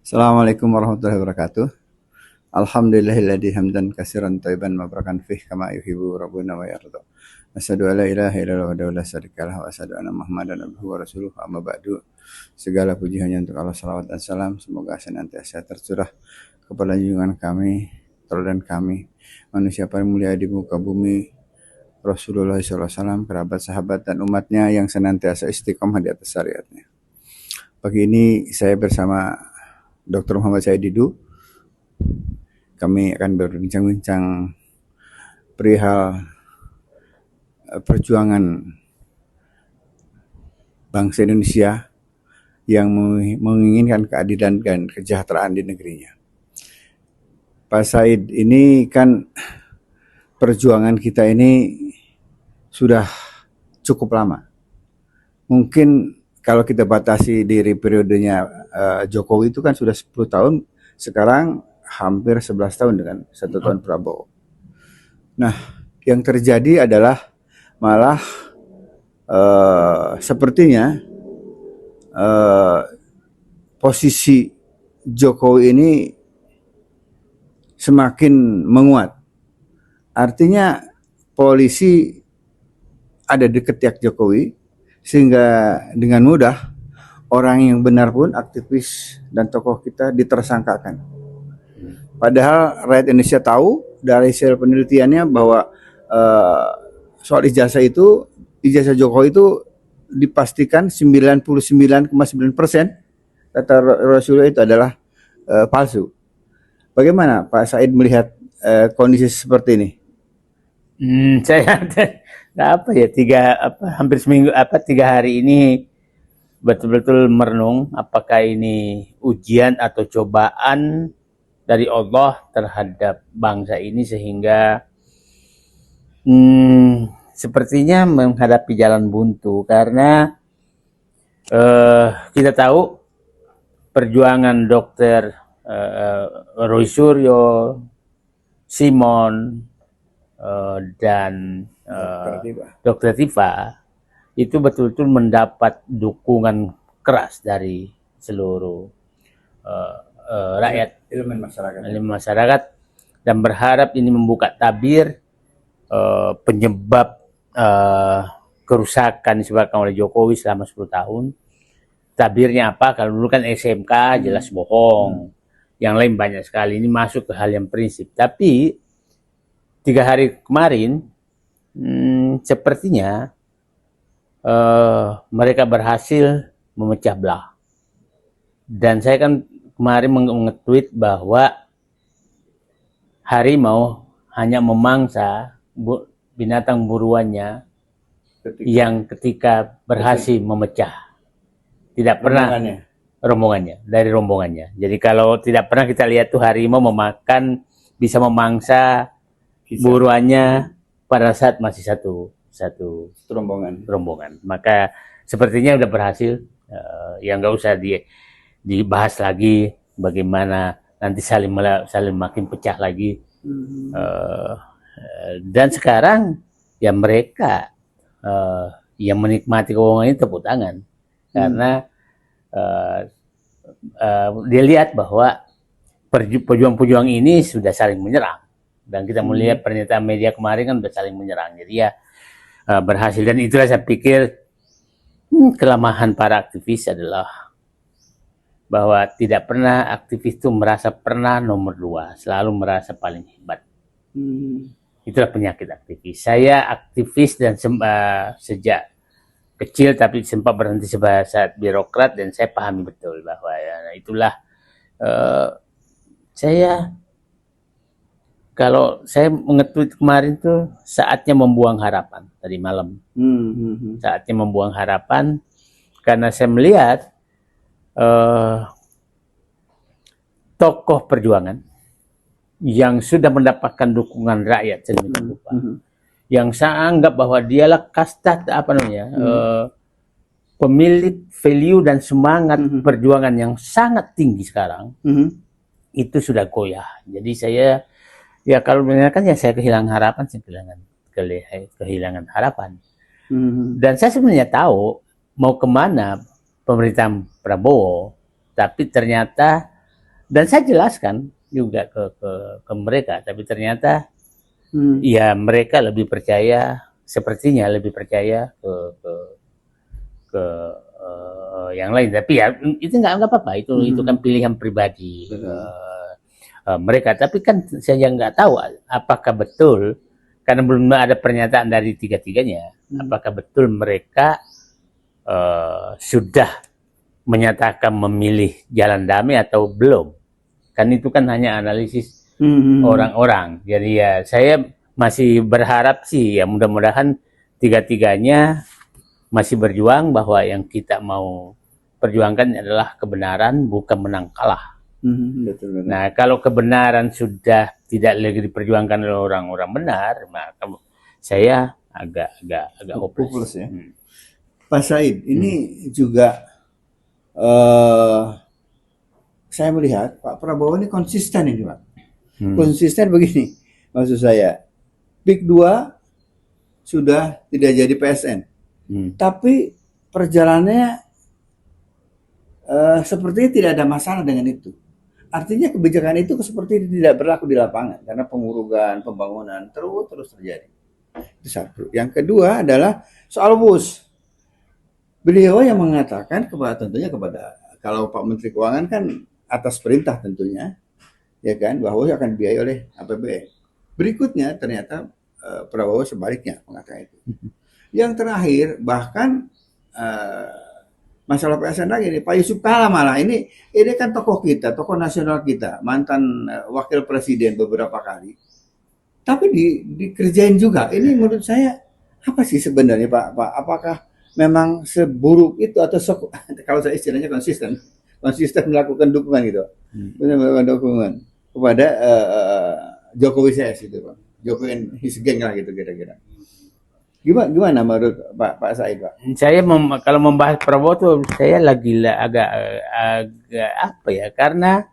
Assalamualaikum warahmatullahi wabarakatuh. Alhamdulillahilladzi hamdan katsiran thayyiban mubarakan fih kama yuhibbu rabbuna wa yarda. Asyhadu an la ilaha illallah wa la syarikalah wa asyhadu anna Muhammadan abduhu wa rasuluhu amma ba'du. Segala puji hanya untuk Allah, salawat dan salam semoga senantiasa tercurah kepada junjungan kami, teladan kami, manusia paling mulia di muka bumi, Rasulullah SAW, kerabat, sahabat, dan umatnya yang senantiasa istiqomah di atas syariatnya. Pagi ini saya bersama Dr. Muhammad Said Didu. Kami akan berbincang-bincang perihal perjuangan bangsa Indonesia yang menginginkan keadilan dan kesejahteraan di negerinya. Pak Said, ini kan perjuangan kita ini sudah cukup lama. Mungkin kalau kita batasi dari periodenya Jokowi itu kan sudah 10 tahun, sekarang hampir 11 tahun dengan 1 tahun Prabowo. Nah, yang terjadi adalah malah sepertinya posisi Jokowi ini semakin menguat. Artinya polisi ada di ketiak Jokowi, sehingga dengan mudah orang yang benar pun, aktivis dan tokoh kita, ditersangkakan. Padahal rakyat Indonesia tahu dari hasil penelitiannya bahwa soal ijazah Jokowi itu dipastikan 99,9% kata Rasulullah itu adalah palsu. Bagaimana Pak Said melihat kondisi seperti ini? Saya hampir seminggu 3 hari ini betul-betul merenung apakah ini ujian atau cobaan dari Allah terhadap bangsa ini sehingga sepertinya menghadapi jalan buntu karena kita tahu perjuangan Dr. Roy Suryo, Simon dan Dr. Tifa itu betul-betul mendapat dukungan keras dari seluruh rakyat, elemen masyarakat, dan berharap ini membuka tabir penyebab kerusakan disebabkan oleh Jokowi selama 10 tahun. Tabirnya apa? Kalau dulu kan SMK jelas bohong, yang lain banyak sekali. Ini masuk ke hal yang prinsip. Tapi 3 hari kemarin sepertinya mereka berhasil memecah belah. Dan saya kan kemarin nge-tweet bahwa harimau hanya memangsa binatang buruannya yang ketika berhasil memecah. Tidak pernah rombongannya. Jadi kalau tidak pernah kita lihat tuh harimau bisa memangsa buruannya pada saat masih satu rombongan. Maka sepertinya udah berhasil. Yang nggak usah dibahas lagi bagaimana nanti saling makin pecah lagi. Dan sekarang ya mereka yang menikmati keuangan ini tepuk tangan karena dia lihat bahwa pejuang-pejuang ini sudah saling menyerang. Dan kita melihat pernyataan media kemarin kan sudah saling menyerang. Jadi ya berhasil. Dan itulah saya pikir kelemahan para aktivis adalah bahwa tidak pernah aktivis itu merasa pernah nomor 2, selalu merasa paling hebat. Itulah penyakit aktivis. Saya aktivis dan sejak kecil, tapi sempat berhenti sebagai birokrat, dan saya pahami betul bahwa itulah kalau saya nge-tweet kemarin tuh saatnya membuang harapan tadi malam. Saatnya membuang harapan karena saya melihat tokoh perjuangan yang sudah mendapatkan dukungan rakyat sedemikian rupa, yang saya anggap bahwa dialah kasta pemilik value dan semangat perjuangan yang sangat tinggi sekarang, itu sudah goyah. Jadi saya kalau menanyakan saya kehilangan harapan. Dan saya sebenarnya tahu mau kemana pemerintahan Prabowo, tapi ternyata Dan saya jelaskan juga ke mereka, tapi ternyata ya mereka lebih percaya, sepertinya lebih percaya ke yang lain. Tapi ya itu nggak apa-apa, itu kan pilihan pribadi mereka. Tapi kan saya nggak tahu apakah betul, karena belum ada pernyataan dari tiga-tiganya, apakah betul mereka sudah menyatakan memilih jalan damai atau belum. Kan itu kan hanya analisis orang-orang. Jadi ya saya masih berharap sih ya mudah-mudahan tiga-tiganya masih berjuang bahwa yang kita mau perjuangkan adalah kebenaran, bukan menang kalah. Betul. Nah, kalau kebenaran sudah tidak lagi diperjuangkan oleh orang-orang benar, maka saya agak hopeless ya. Pak Said, ini juga saya melihat Pak Prabowo ini konsisten ini, Pak. Konsisten begini, maksud saya, PIK 2 sudah tidak jadi PSN, tapi perjalanannya sepertinya tidak ada masalah dengan itu. Artinya kebijakan itu seperti tidak berlaku di lapangan karena pengurugan, pembangunan terus terjadi. Itu satu. Yang kedua adalah soal WUS. Beliau yang mengatakan tentunya kepada kalau Pak Menteri Keuangan kan atas perintah tentunya, ya kan, bahwa akan dibiayai oleh APBN. Berikutnya ternyata Prabowo sebaliknya mengatakan itu. Yang terakhir bahkan masalah PSN lagi nih, Pak Yusuf Kala malah ini kan tokoh kita, tokoh nasional kita, mantan wakil presiden beberapa kali. Tapi dikerjain juga. Ini menurut saya apa sih sebenarnya Pak? Apakah memang seburuk itu atau kalau saya istilahnya konsisten melakukan dukungan gitu, melakukan dukungan kepada Jokowi CS itu Pak, Jokowi and his gang lah gitu kira-kira. Gimana menurut Pak Said, Pak? Saya kalau membahas Prabowo tuh saya lagi agak apa ya, karena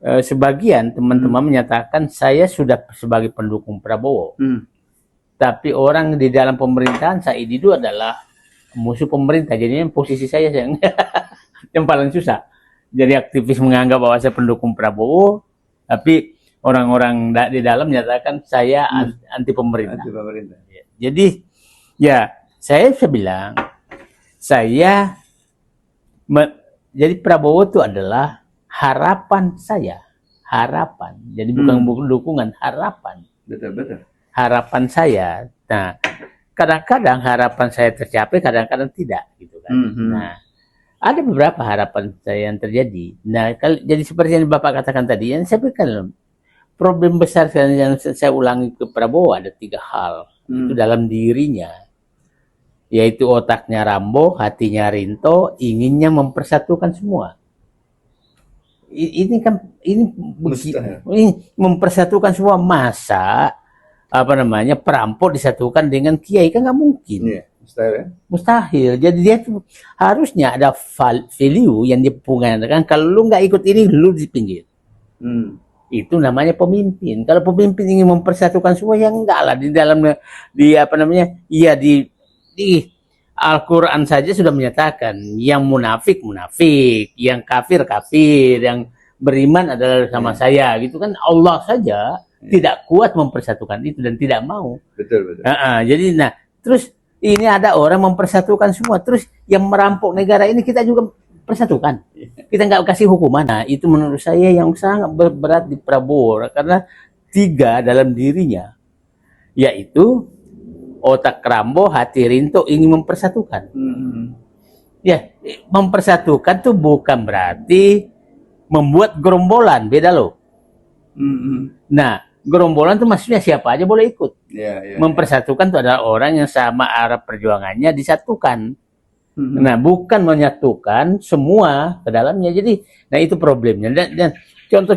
sebagian teman-teman menyatakan saya sudah sebagai pendukung Prabowo. Tapi orang di dalam pemerintahan Said itu adalah musuh pemerintah. Jadi posisi saya yang paling susah. Jadi aktivis menganggap bahwa saya pendukung Prabowo, tapi orang-orang di dalam menyatakan saya anti pemerintah. Anti pemerintah. Jadi ya saya bisa bilang jadi Prabowo itu adalah harapan saya, harapan. Jadi bukan dukungan, harapan. Betul. Harapan saya. Nah, kadang-kadang harapan saya tercapai, kadang-kadang tidak, gitu kan. Nah, ada beberapa harapan saya yang terjadi. Nah, jadi seperti yang Bapak katakan tadi, yang saya berikan problem besar yang saya ulangi ke Prabowo ada 3 hal. Itu dalam dirinya, yaitu otaknya Rambo, hatinya Rinto, inginnya mempersatukan semua. Ini mempersatukan semua. Masa perampok disatukan dengan kiai, kan nggak mungkin. Mustahil. Jadi dia tuh harusnya ada value yang dipunyakan. Kalau lu nggak ikut ini, lu di pinggir. Itu namanya pemimpin. Kalau pemimpin ingin mempersatukan semua, ya enggak lah. Di dalamnya, di Al-Quran saja sudah menyatakan yang munafik, yang kafir, yang beriman adalah sama saya. Gitu kan, Allah saja tidak kuat mempersatukan itu dan tidak mau. Betul. Jadi terus ini ada orang mempersatukan semua. Terus yang merampok negara ini kita juga persatukan. Kita nggak kasih hukuman. Nah, itu menurut saya yang sangat berat di Prabowo, karena 3 dalam dirinya, yaitu otak Rambo, hati Rinto, ingin mempersatukan. Ya, mempersatukan tuh bukan berarti membuat gerombolan, beda loh. Nah, gerombolan tuh maksudnya siapa aja boleh ikut. Mempersatukan tuh adalah orang yang sama arah perjuangannya disatukan. Nah, bukan menyatukan semua ke dalamnya. Jadi, nah itu problemnya. Dan contoh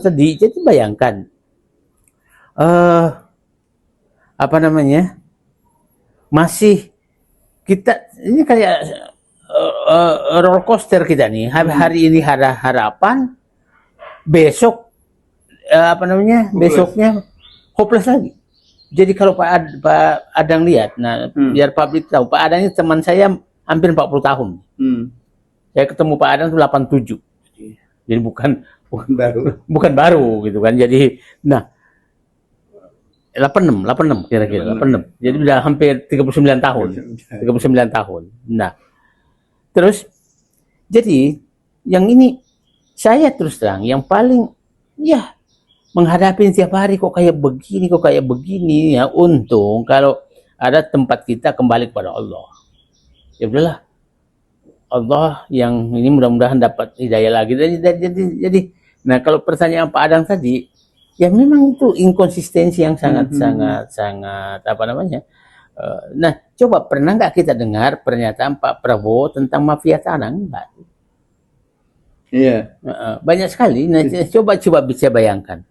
tadi, jadi bayangkan, masih kita ini kayak roller coaster kita nih. Hari ini ada harapan, besok besoknya hopeless lagi. Jadi kalau Pak Adang lihat, biar publik tahu, Pak Adang ini teman saya hampir 40 tahun. Saya ketemu Pak Adang itu 87. Jadi bukan Baru. bukan baru gitu kan. Jadi nah 86 kira-kira 86. Jadi udah hampir 39 tahun. 39 tahun. Nah, terus jadi yang ini saya terus terang yang paling ya menghadapi tiap hari kok kayak begini ya, untung kalau ada tempat kita kembali kepada Allah. Ya udahlah. Allah yang ini mudah-mudahan dapat hidayah lagi. Jadi nah kalau pertanyaan Pak Adang tadi, ya memang itu inkonsistensi yang sangat apa namanya? Nah, coba pernah nggak kita dengar pernyataan Pak Prabowo tentang mafia tanah? Enggak. Iya. Banyak sekali. Nah, coba bisa bayangkan.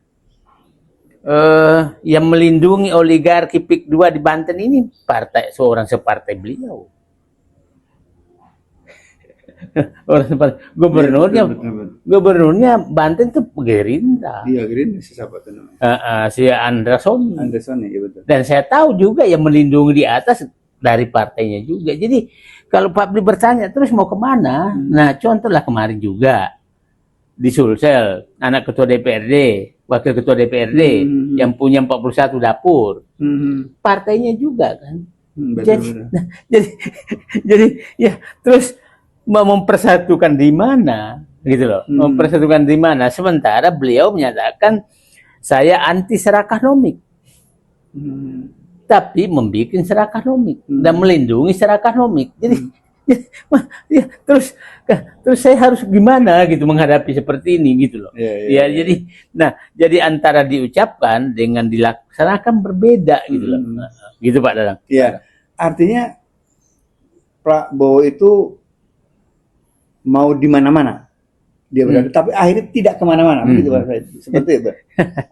Yang melindungi oligarki PIK 2 di Banten ini seorang separtai beliau. Orang separtai gubernurnya Banten itu Gerindra. Iya, Gerindra siapa tuh namanya? Si Anderson. Iya betul. Dan saya tahu juga yang melindungi di atas dari partainya juga. Jadi kalau Pak Bli bertanya terus mau kemana? Nah, contohlah kemarin juga di Sulsel, anak ketua DPRD, wakil ketua DPRD yang punya 41 dapur, partainya juga kan. Jadi ya terus mau mempersatukan di mana gitu loh, mempersatukan di mana, sementara beliau menyatakan saya anti serakahnomik, tapi membuat serakahnomik dan melindungi serakahnomik. Jadi ya, terus saya harus gimana gitu menghadapi seperti ini gitu loh. Jadi jadi antara diucapkan dengan dilaksanakan berbeda gitu loh. Nah, gitu Pak Dadang. Iya, artinya Prabowo itu mau di mana-mana dia berada, tapi akhirnya tidak kemana-mana, begitu Pak. Seperti itu.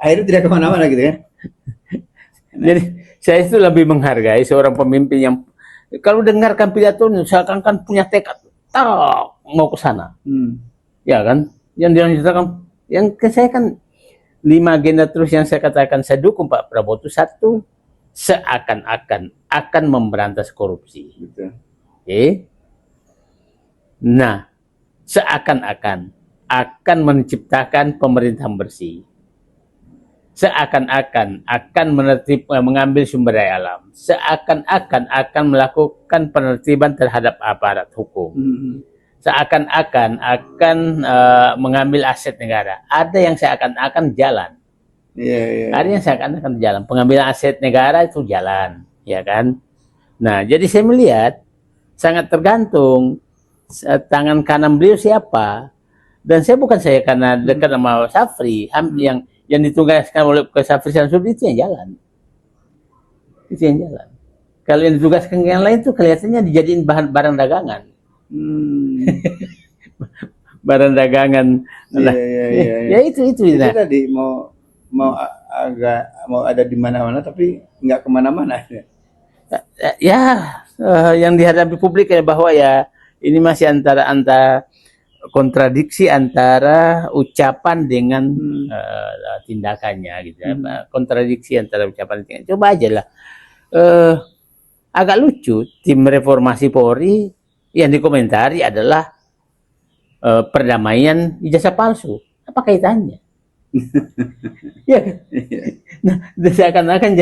Akhirnya tidak kemana-mana gitu kan. Jadi saya itu lebih menghargai seorang pemimpin yang kalau dengarkan pidato seakan-akan punya tekad mau ke sana. Ya kan? Yang diceritakan yang saya kan 5 agenda terus yang saya katakan saya dukung Pak Prabowo itu, satu, seakan-akan akan memberantas korupsi. Betul. Oke. Nah, seakan-akan akan menciptakan pemerintahan bersih. Seakan-akan akan mengambil sumber daya alam. Seakan-akan akan melakukan penertiban terhadap aparat hukum. Seakan-akan akan mengambil aset negara. Ada yang seakan-akan jalan. Ada yang seakan-akan jalan. Pengambilan aset negara itu jalan, ya kan? Nah, jadi saya melihat sangat tergantung tangan kanan beliau siapa. Dan saya karena dekat sama Safri, yang ditugaskan oleh Safri Samsudin itu yang jalan. Itu yang jalan. Kalau yang ditugaskan yang lain itu kelihatannya dijadiin barang dagangan. Barang dagangan. Ya itu. Itu tadi mau ada di mana-mana tapi nggak kemana-mana. Yang dihadapi publik ya bahwa ya ini masih antara kontradiksi antara ucapan dengan tindakannya gitu ya. Kontradiksi antara ucapan dan tindakan. Coba aja lah. Agak lucu tim reformasi Polri yang dikomentari adalah perdamaian ijazah palsu. Apa kaitannya? Ya. Nah, seakan-akan